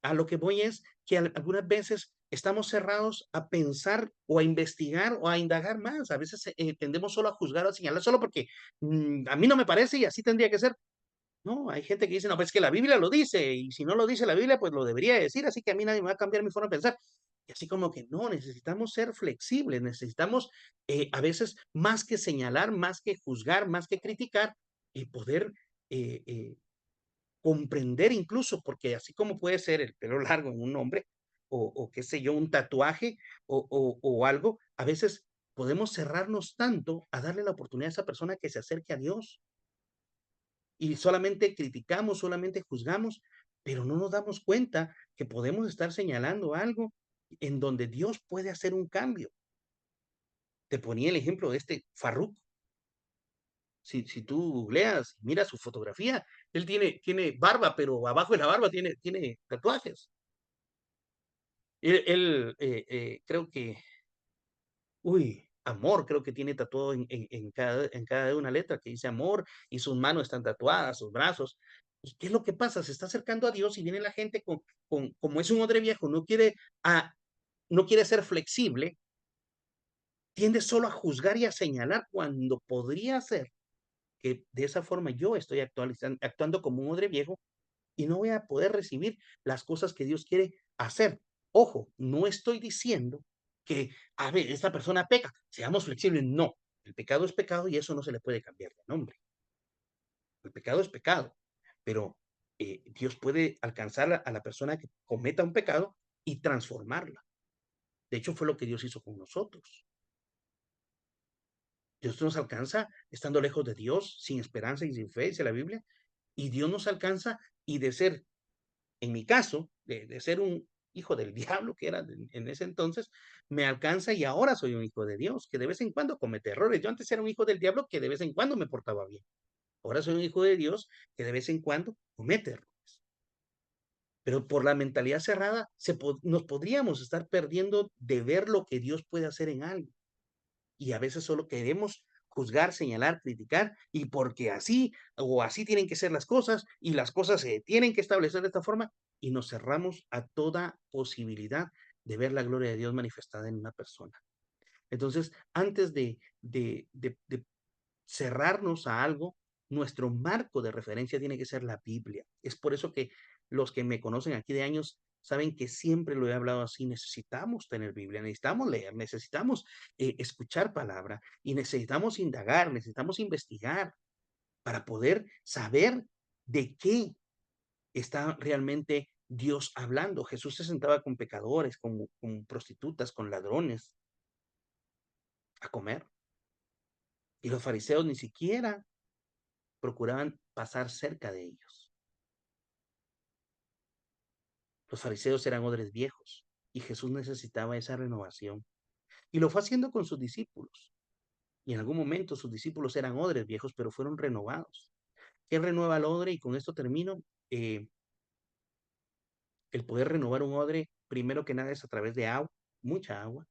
A lo que voy es que algunas veces estamos cerrados a pensar o a investigar o a indagar más. A veces tendemos solo a juzgar o a señalar solo porque a mí no me parece y así tendría que ser. No, hay gente que dice, no, pues es que la Biblia lo dice y si no lo dice la Biblia, pues lo debería decir, así que a mí nadie me va a cambiar mi forma de pensar. Y así como que no, necesitamos ser flexibles, necesitamos a veces más que señalar, más que juzgar, más que criticar y poder eh, eh, comprender incluso, porque así como puede ser el pelo largo en un hombre, o qué sé yo, un tatuaje o algo, a veces podemos cerrarnos tanto a darle la oportunidad a esa persona que se acerque a Dios y solamente criticamos, solamente juzgamos, pero no nos damos cuenta que podemos estar señalando algo en donde Dios puede hacer un cambio. Te ponía el ejemplo de este Farruk. Si tú googleas, mira su fotografía, él tiene barba, pero abajo de la barba tiene tatuajes. Creo que, amor, creo que tiene tatuado en cada una letra que dice amor, y sus manos están tatuadas, sus brazos. ¿Y qué es lo que pasa? Se está acercando a Dios y viene la gente como es un odre viejo, no quiere ser flexible, tiende solo a juzgar y a señalar cuando podría ser que de esa forma yo estoy actuando como un odre viejo y no voy a poder recibir las cosas que Dios quiere hacer. Ojo, no estoy diciendo que, a ver, esta persona peca, seamos flexibles. No, el pecado es pecado y eso no se le puede cambiar de nombre. El pecado es pecado, pero Dios puede alcanzar a la persona que cometa un pecado y transformarla. De hecho, fue lo que Dios hizo con nosotros. Dios nos alcanza estando lejos de Dios, sin esperanza y sin fe, dice la Biblia, y Dios nos alcanza y de ser, en mi caso, de ser un hijo del diablo que era en ese entonces, me alcanza y ahora soy un hijo de Dios, que de vez en cuando comete errores. Yo antes era un hijo del diablo que de vez en cuando me portaba bien. Ahora soy un hijo de Dios que de vez en cuando comete errores. Pero por la mentalidad cerrada nos podríamos estar perdiendo de ver lo que Dios puede hacer en algo. Y a veces solo queremos juzgar, señalar, criticar, y porque así o así tienen que ser las cosas y las cosas se tienen que establecer de esta forma y nos cerramos a toda posibilidad de ver la gloria de Dios manifestada en una persona. Entonces, antes de cerrarnos a algo, nuestro marco de referencia tiene que ser la Biblia. Es por eso que los que me conocen aquí de años saben que siempre lo he hablado así, necesitamos tener Biblia, necesitamos leer, necesitamos escuchar palabra y necesitamos indagar, necesitamos investigar para poder saber de qué está realmente Dios hablando. Jesús se sentaba con pecadores, con prostitutas, con ladrones a comer. Y los fariseos ni siquiera procuraban pasar cerca de ellos. Los fariseos eran odres viejos y Jesús necesitaba esa renovación. Y lo fue haciendo con sus discípulos. Y en algún momento sus discípulos eran odres viejos, pero fueron renovados. ¿Qué renueva el odre? Y con esto termino. El poder renovar un odre, primero que nada, es a través de agua, mucha agua.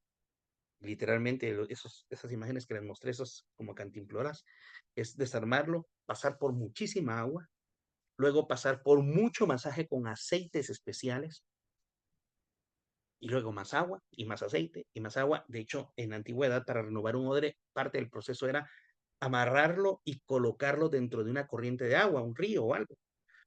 Literalmente, esas imágenes que les mostré, esas como cantimploras, es desarmarlo, pasar por muchísima agua, luego pasar por mucho masaje con aceites especiales, y luego más agua y más aceite y más agua. De hecho, en la antigüedad, para renovar un odre, parte del proceso era amarrarlo y colocarlo dentro de una corriente de agua, un río o algo,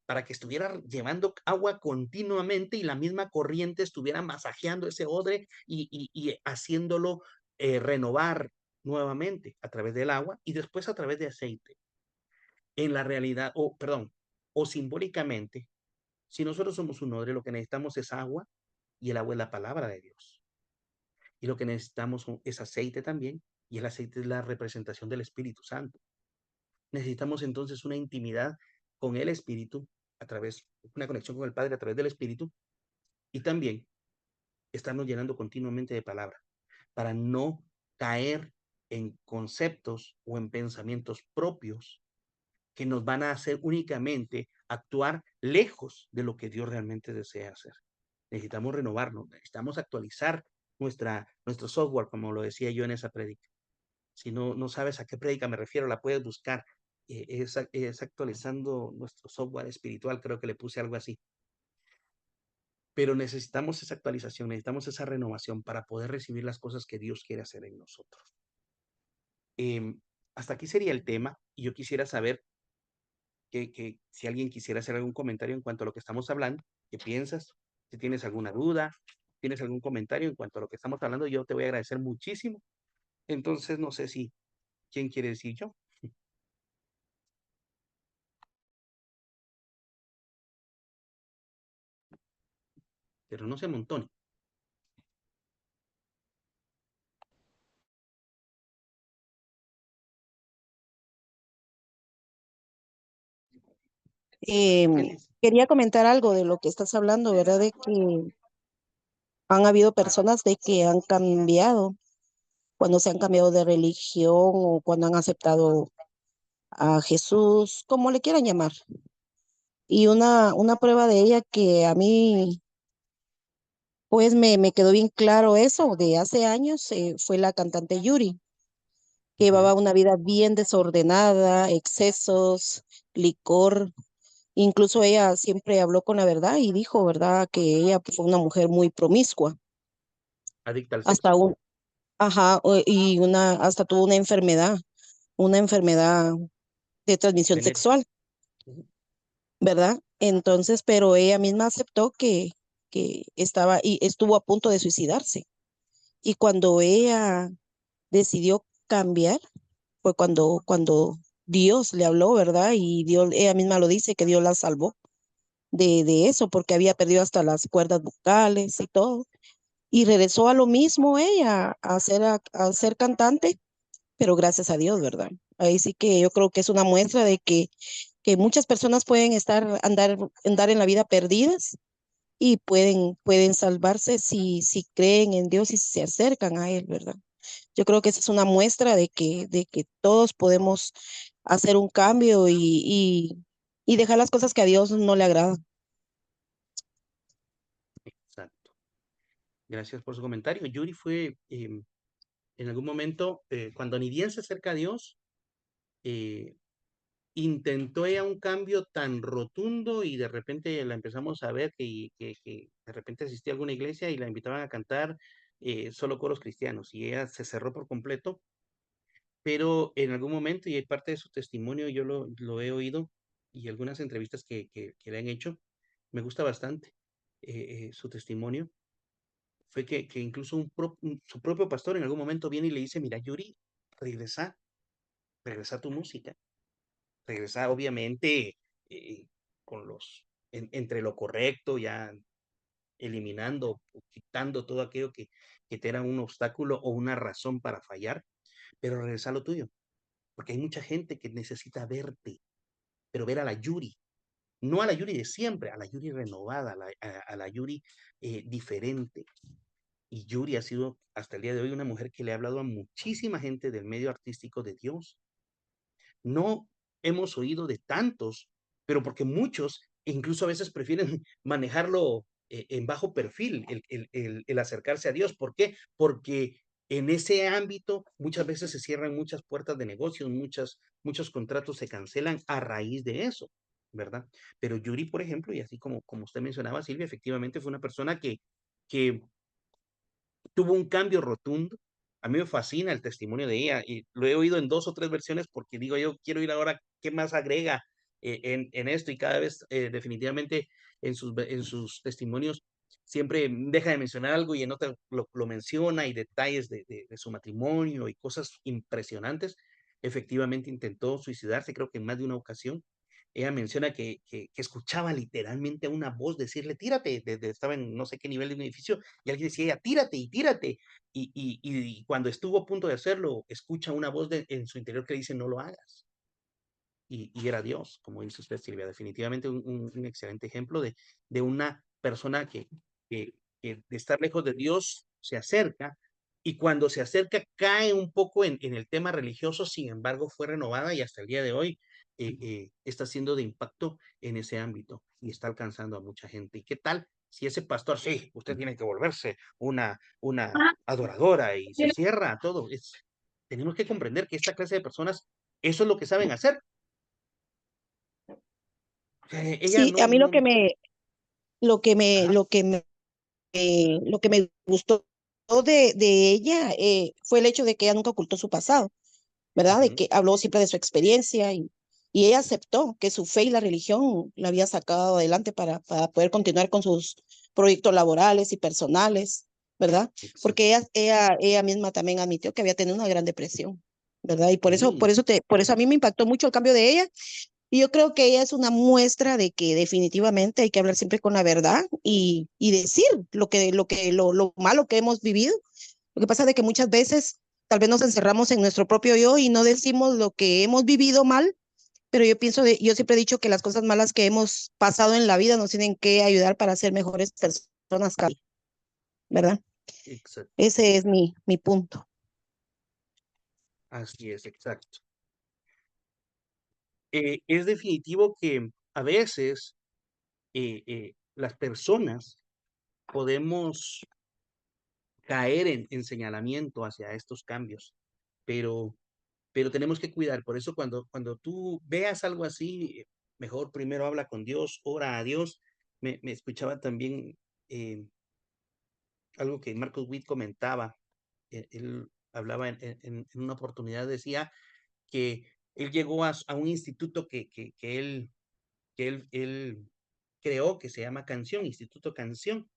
para que estuviera llevando agua continuamente y la misma corriente estuviera masajeando ese odre y haciéndolo renovar nuevamente a través del agua y después a través de aceite. En la realidad, o simbólicamente, si nosotros somos un odre, lo que necesitamos es agua y el agua es la palabra de Dios. Y lo que necesitamos es aceite también, y el aceite es la representación del Espíritu Santo. Necesitamos entonces una intimidad con el Espíritu, una conexión con el Padre a través del Espíritu, y también estarnos llenando continuamente de palabra, para no caer en conceptos o en pensamientos propios que nos van a hacer únicamente actuar lejos de lo que Dios realmente desea hacer. Necesitamos renovarnos, necesitamos actualizar nuestro software, como lo decía yo en esa prédica. Si no sabes a qué prédica me refiero, la puedes buscar. Es actualizando nuestro software espiritual, creo que le puse algo así. Pero necesitamos esa actualización, necesitamos esa renovación para poder recibir las cosas que Dios quiere hacer en nosotros. Hasta aquí sería el tema, y yo quisiera saber que si alguien quisiera hacer algún comentario en cuanto a lo que estamos hablando, ¿qué piensas? Si tienes alguna duda, tienes algún comentario en cuanto a lo que estamos hablando, yo te voy a agradecer muchísimo. Entonces, no sé si, ¿quién quiere decir yo? Pero no se amontone. ¿Quién dice? Quería comentar algo de lo que estás hablando, ¿verdad? De que han habido personas de que han cambiado cuando se han cambiado de religión o cuando han aceptado a Jesús, como le quieran llamar. Y una prueba de ella que a mí, pues me quedó bien claro eso de hace años, fue la cantante Yuri, que llevaba una vida bien desordenada, excesos, licor. Incluso ella siempre habló con la verdad y dijo, ¿verdad?, que ella fue una mujer muy promiscua. Adicta al sexo. Hasta hasta tuvo una enfermedad de transmisión Venérea. sexual, ¿verdad? Entonces, pero ella misma aceptó que estaba y estuvo a punto de suicidarse. Y cuando ella decidió cambiar, fue cuando Dios le habló, ¿verdad? Y Dios, ella misma lo dice, que Dios la salvó de eso, porque había perdido hasta las cuerdas vocales y todo. Y regresó a lo mismo ella, a ser cantante, pero gracias a Dios, ¿verdad? Ahí sí que yo creo que es una muestra de que muchas personas pueden andar en la vida perdidas y pueden salvarse si creen en Dios y si se acercan a Él, ¿verdad? Yo creo que esa es una muestra de que todos podemos hacer un cambio y dejar las cosas que a Dios no le agradan. Exacto. Gracias por su comentario. Yuri fue en algún momento, cuando ni bien se acerca a Dios, eh, intentó ella un cambio tan rotundo y de repente la empezamos a ver que de repente asistía a alguna iglesia y la invitaban a cantar solo coros cristianos y ella se cerró por completo, pero en algún momento, y hay parte de su testimonio, yo lo he oído y algunas entrevistas que le han hecho, me gusta bastante su testimonio. Fue que incluso su propio pastor en algún momento viene y le dice, mira, Yuri, regresa, regresa a tu música, regresa obviamente eh, entre lo correcto, ya eliminando o quitando todo aquello que te era un obstáculo o una razón para fallar, pero regresa a lo tuyo, porque hay mucha gente que necesita verte, pero ver a la Yuri, no a la Yuri de siempre, a la Yuri renovada, a la Yuri diferente. Y Yuri ha sido hasta el día de hoy una mujer que le ha hablado a muchísima gente del medio artístico de Dios. No hemos oído de tantos, pero porque muchos incluso a veces prefieren manejarlo en bajo perfil, el acercarse a Dios. ¿Por qué? Porque en ese ámbito muchas veces se cierran muchas puertas de negocios, muchos contratos se cancelan a raíz de eso, ¿verdad? Pero Yuri, por ejemplo, y así como usted mencionaba, Silvia, efectivamente fue una persona que tuvo un cambio rotundo. A mí me fascina el testimonio de ella y lo he oído en 2 o 3 versiones porque digo yo, quiero ir ahora, ¿qué más agrega en esto? Y cada vez definitivamente en sus testimonios siempre deja de mencionar algo y en otra lo menciona y detalles de su matrimonio y cosas impresionantes. Efectivamente intentó suicidarse, creo que en más de una ocasión. Ella menciona que escuchaba literalmente a una voz decirle, tírate, estaba en no sé qué nivel de un edificio y alguien decía, tírate y tírate. Y cuando estuvo a punto de hacerlo, escucha una voz en su interior que dice, no lo hagas. Y era Dios, como dice usted, Silvia, definitivamente un excelente ejemplo de una persona que de estar lejos de Dios se acerca y cuando se acerca cae un poco en el tema religioso, sin embargo fue renovada y hasta el día de hoy está siendo de impacto en ese ámbito y está alcanzando a mucha gente. ¿Y qué tal si ese pastor, sí, usted tiene que volverse una adoradora y se cierra a todo. Tenemos que comprender que esta clase de personas, eso es lo que saben hacer. Ella Sí, a mí no, ajá, lo que me gustó de ella fue el hecho de que ella nunca ocultó su pasado, ¿verdad? De ujú, que habló siempre de su experiencia y ella aceptó que su fe y la religión la había sacado adelante para poder continuar con sus proyectos laborales y personales, ¿verdad? exacto. Porque ella misma también admitió que había tenido una gran depresión, ¿verdad? Y Sí, por eso a mí me impactó mucho el cambio de ella y yo creo que ella es una muestra de que definitivamente hay que hablar siempre con la verdad y decir lo malo que hemos vivido. Lo que pasa es de que muchas veces tal vez nos encerramos en nuestro propio yo y no decimos lo que hemos vivido mal, pero yo siempre he dicho que las cosas malas que hemos pasado en la vida nos tienen que ayudar para ser mejores personas, ¿verdad? exacto. Ese es mi punto. Así es, exacto. Es definitivo que a veces las personas podemos caer en señalamiento hacia estos cambios, pero, pero tenemos que cuidar. Por eso cuando tú veas algo así, mejor primero habla con Dios, ora a Dios. Me escuchaba también eh, algo que Marcos Witt comentaba. Él hablaba en una oportunidad, decía que él llegó a un instituto que él creó, que se llama Canción, Instituto Canción,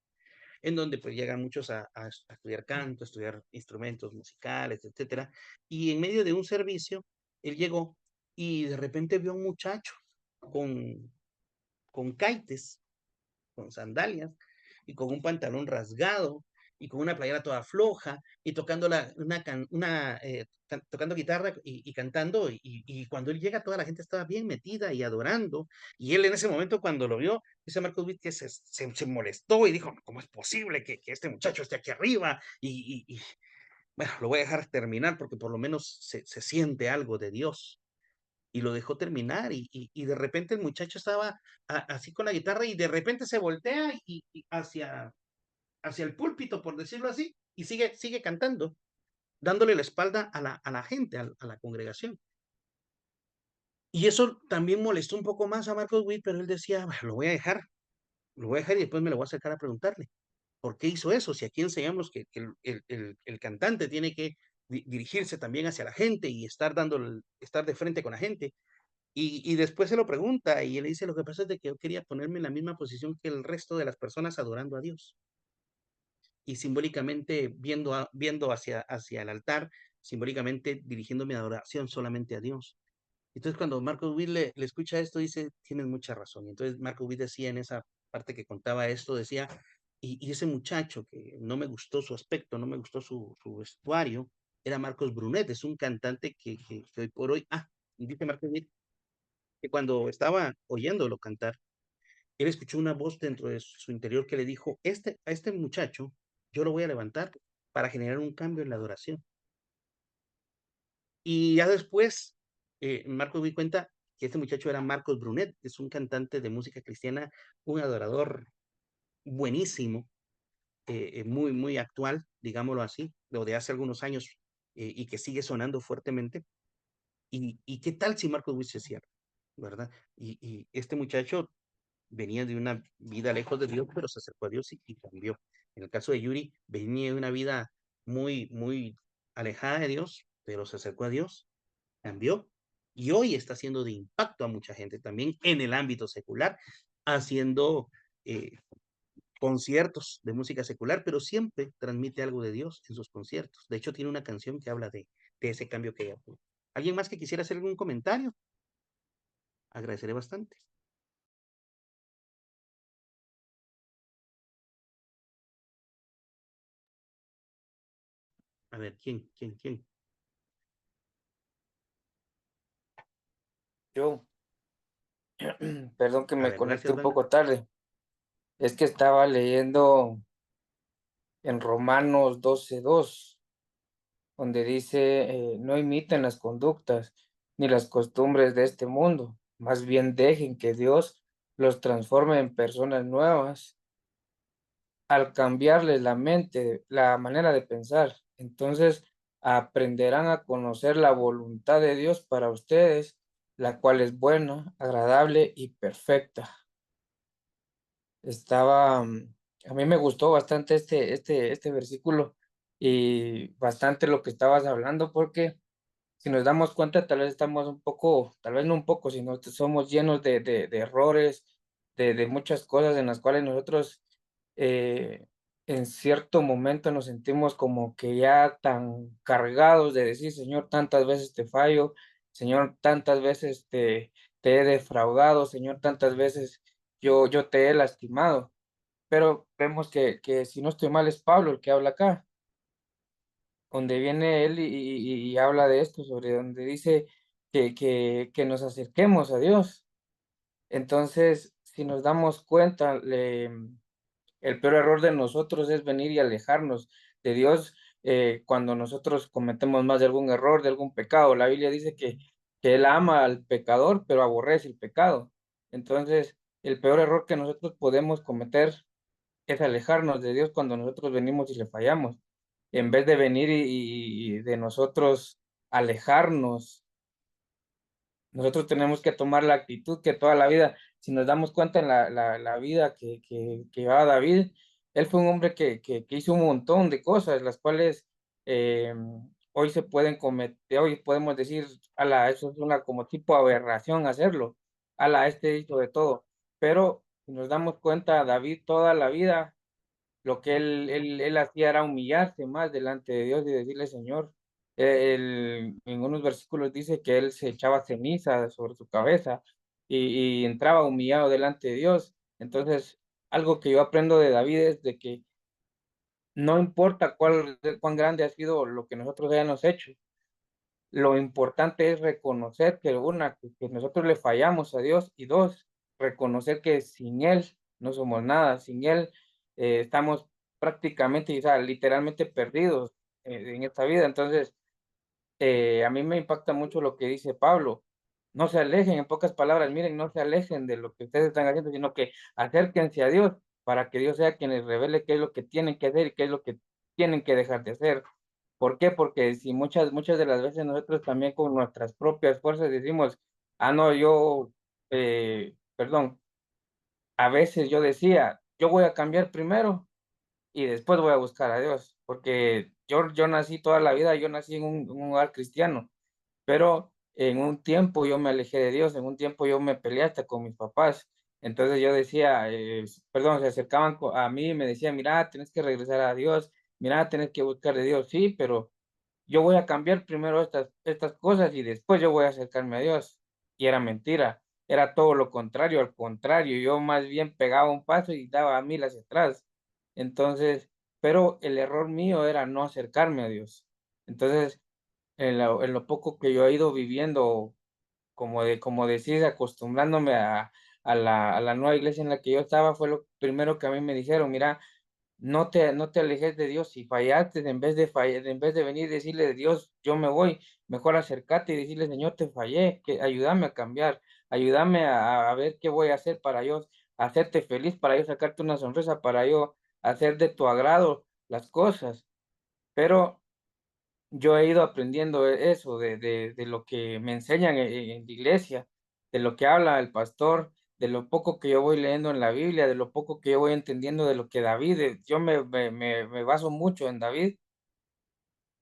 en donde pues llegan muchos a estudiar canto, a estudiar instrumentos musicales, etcétera. Y en medio de un servicio, él llegó y de repente vio a un muchacho con, con caites, con sandalias y con un pantalón rasgado y con una playera toda floja y tocando tocando guitarra y cantando y cuando él llega toda la gente estaba bien metida y adorando y él en ese momento cuando lo vio dice Marcos Witt que se molestó y dijo cómo es posible que este muchacho esté aquí arriba bueno lo voy a dejar terminar porque por lo menos se siente algo de Dios y lo dejó terminar y de repente el muchacho estaba así con la guitarra y de repente se voltea y hacia el púlpito, por decirlo así, y sigue cantando, dándole la espalda a la gente, a la congregación. Y eso también molestó un poco más a Marcos Witt, pero él decía, "Bueno, lo voy a dejar y después me lo voy a acercar a preguntarle, ¿por qué hizo eso? Si aquí enseñamos que el cantante tiene que dirigirse también hacia la gente y estar de frente con la gente. Y después se lo pregunta y él le dice, lo que pasa es de que yo quería ponerme en la misma posición que el resto de las personas adorando a Dios. Y simbólicamente viendo hacia el altar, simbólicamente dirigiendo mi adoración solamente a Dios. Entonces cuando Marcos Witt le escucha esto, dice, tienes mucha razón. Y entonces Marcos Witt decía en esa parte que contaba esto, decía, y ese muchacho que no me gustó su aspecto, no me gustó su vestuario, era Marcos Brunet, es un cantante que hoy por hoy, dice Marcos Witt, que cuando estaba oyéndolo cantar, él escuchó una voz dentro de su interior que le dijo, a este muchacho yo lo voy a levantar para generar un cambio en la adoración. Y ya después, Marcos me di cuenta que este muchacho era Marcos Brunet, es un cantante de música cristiana, un adorador buenísimo, muy, muy actual, digámoslo así, lo de hace algunos años y que sigue sonando fuertemente. ¿Y qué tal si Marcos Witt se cierra? ¿Verdad? Y este muchacho venía de una vida lejos de Dios, pero se acercó a Dios y cambió. En el caso de Yuri, venía de una vida muy, muy alejada de Dios, pero se acercó a Dios, cambió y hoy está haciendo de impacto a mucha gente también en el ámbito secular, haciendo eh, conciertos de música secular, pero siempre transmite algo de Dios en sus conciertos. De hecho, tiene una canción que habla de ese cambio que ella tuvo. ¿Alguien más que quisiera hacer algún comentario? Agradeceré bastante. A ver, ¿quién? Yo, perdón que A me ver, conecté gracias, un Brandon. poco tarde. Es que estaba leyendo en Romanos 12:2, donde dice, no imiten las conductas ni las costumbres de este mundo, más bien dejen que Dios los transforme en personas nuevas al cambiarles la mente, la manera de pensar, entonces aprenderán a conocer la voluntad de Dios para ustedes, la cual es buena, agradable y perfecta. A mí me gustó bastante este versículo y bastante lo que estabas hablando, porque si nos damos cuenta, tal vez estamos un poco, tal vez no un poco, sino que somos llenos de errores, de muchas cosas en las cuales nosotros en cierto momento nos sentimos como que ya tan cargados de decir, Señor, tantas veces te fallo, Señor, tantas veces te he defraudado, Señor, tantas veces yo te he lastimado. Pero vemos que si no estoy mal es Pablo el que habla acá, donde viene él y habla de esto, sobre donde dice que nos acerquemos a Dios. Entonces, si nos damos cuenta, el peor error de nosotros es venir y alejarnos de Dios cuando nosotros cometemos más de algún error, de algún pecado. La Biblia dice que Él ama al pecador, pero aborrece el pecado. Entonces, el peor error que nosotros podemos cometer es alejarnos de Dios cuando nosotros venimos y le fallamos. En vez de venir y de nosotros alejarnos, nosotros tenemos que tomar la actitud que toda la vida, si nos damos cuenta en la vida que llevaba David, él fue un hombre que hizo un montón de cosas, las cuales hoy se pueden cometer, hoy podemos decir, ala, eso es una como tipo aberración hacerlo, ala, este hizo de todo, pero si nos damos cuenta, David toda la vida lo que él hacía era humillarse más delante de Dios y decirle, Señor, en unos versículos dice que él se echaba ceniza sobre su cabeza y entraba humillado delante de Dios. Entonces, algo que yo aprendo de David es de que no importa cuán grande ha sido lo que nosotros hayamos hecho, lo importante es reconocer que una, que nosotros le fallamos a Dios y dos, reconocer que sin Él no somos nada, sin Él estamos prácticamente, o sea, literalmente perdidos en esta vida. Entonces, a mí me impacta mucho lo que dice Pablo. No se alejen, en pocas palabras, miren, no se alejen de lo que ustedes están haciendo, sino que acérquense a Dios para que Dios sea quien les revele qué es lo que tienen que hacer y qué es lo que tienen que dejar de hacer. ¿Por qué? Porque si muchas de las veces nosotros también con nuestras propias fuerzas decimos, ah, no, perdón, a veces yo decía, yo voy a cambiar primero y después voy a buscar a Dios, porque yo nací toda la vida, yo nací en un hogar cristiano, pero en un tiempo yo me alejé de Dios, en un tiempo yo me peleé hasta con mis papás. Entonces yo decía, perdón, se acercaban a mí y me decían, mira, tienes que regresar a Dios, mira, tienes que buscar de Dios, sí, pero yo voy a cambiar primero estas cosas y después yo voy a acercarme a Dios. Y era mentira, era todo lo contrario, al contrario, yo más bien pegaba un paso y daba 1000 hacia atrás. Entonces, pero el error mío era no acercarme a Dios. Entonces, en lo poco que yo he ido viviendo, como decís, acostumbrándome a la nueva iglesia en la que yo estaba, fue lo primero que a mí me dijeron, mira, no te alejes de Dios. Si fallaste, en vez de venir y decirle, Dios, yo me voy, mejor acercarte y decirle, Señor, te fallé, que ayúdame a cambiar, ayúdame a ver qué voy a hacer para yo hacerte feliz, para yo sacarte una sonrisa, para yo hacer de tu agrado las cosas. Pero yo he ido aprendiendo eso de lo que me enseñan en la iglesia, de lo que habla el pastor, de lo poco que yo voy leyendo en la Biblia, de lo poco que yo voy entendiendo de lo que David, yo me baso mucho en David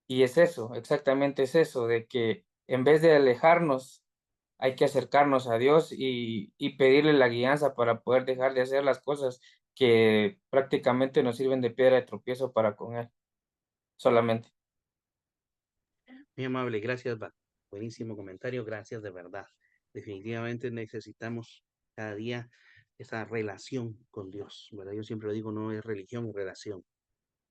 y es eso, exactamente es eso, de que en vez de alejarnos, hay que acercarnos a Dios y pedirle la guianza para poder dejar de hacer las cosas que prácticamente nos sirven de piedra de tropiezo para con Él, solamente. Muy amable, gracias, Bat. Buenísimo comentario, gracias de verdad. Definitivamente necesitamos cada día esa relación con Dios, ¿verdad? Yo siempre lo digo, no es religión, es relación.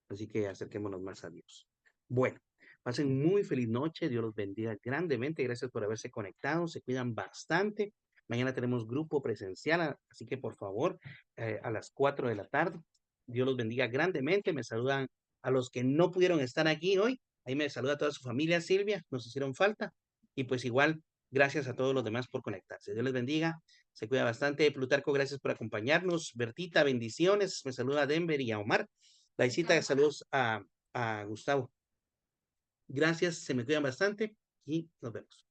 Así que acerquémonos más a Dios. Bueno, pasen muy feliz noche, Dios los bendiga grandemente, gracias por haberse conectado, se cuidan bastante. Mañana tenemos grupo presencial, así que por favor, a las 4 de la tarde, Dios los bendiga grandemente. Me saludan a los que no pudieron estar aquí hoy. Ahí me saluda toda su familia, Silvia, nos hicieron falta. Y pues igual Gracias a todos los demás por conectarse. Dios les bendiga. Se cuida bastante. Plutarco, gracias por acompañarnos. Bertita, bendiciones. Me saluda a Denver y a Omar. La visita, saludos a Gustavo. Gracias, se me cuidan bastante y nos vemos.